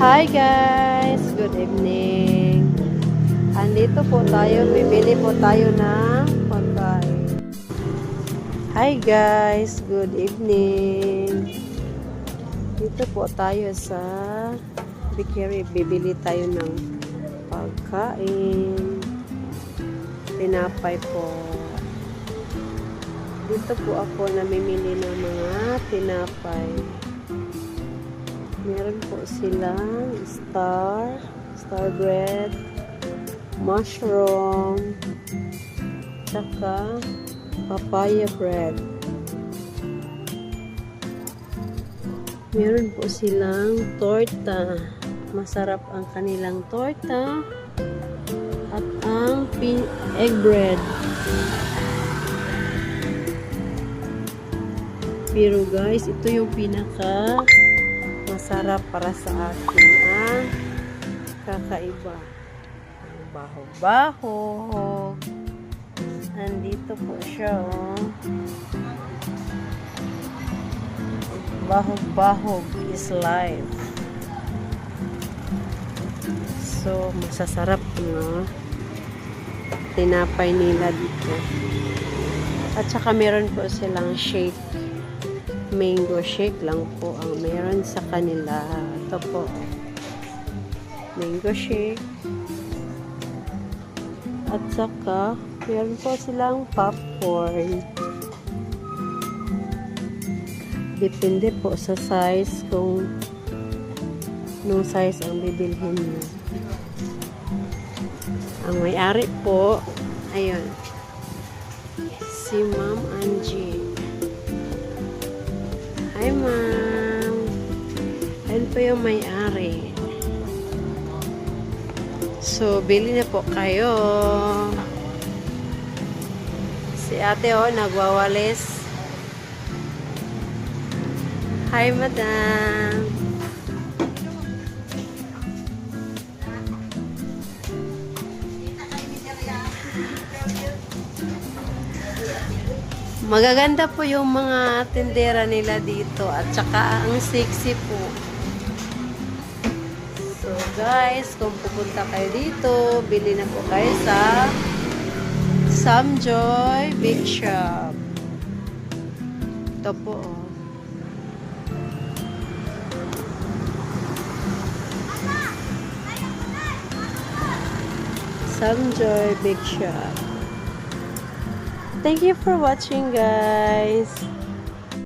Hi guys! Good evening! Andito po tayo, bibili po tayo ng pagkain. Hi guys! Good evening! Dito po tayo sa bakery, bibili tayo ng pagkain. Tinapay po. Dito po ako namimili ng mga tinapay. Meron po silang star bread, mushroom, tsaka papaya bread. Meron po silang torta. Masarap ang kanilang torta at ang egg bread. Pero guys, ito yung pinaka masarap para sa akin ang kakaiba. Ang bahog-bahog. Nandito po siya, oh. Bahog-bahog is life. So, masasarap na tinapay nila dito. At saka meron po silang shake. Mango shake lang po ang meron sa kanila. Ito po. Mango shake. At saka, meron po silang popcorn. Depende po sa size kung anong size ang bibilhin nyo. Ang may-ari po, ayun, si Ma'am Angie. Hi, ma'am. Ayun po yung may-ari. So, bili na po kayo. Si ate, oh, nagwawalis. Hi, madam. Magaganda po yung mga tindera nila dito at saka ang sexy po. So guys, kung pupunta kayo dito, bili na po kayo sa Samjoy Big Shop. Ito po, oh. Samjoy Big Shop. Thank you for watching, guys.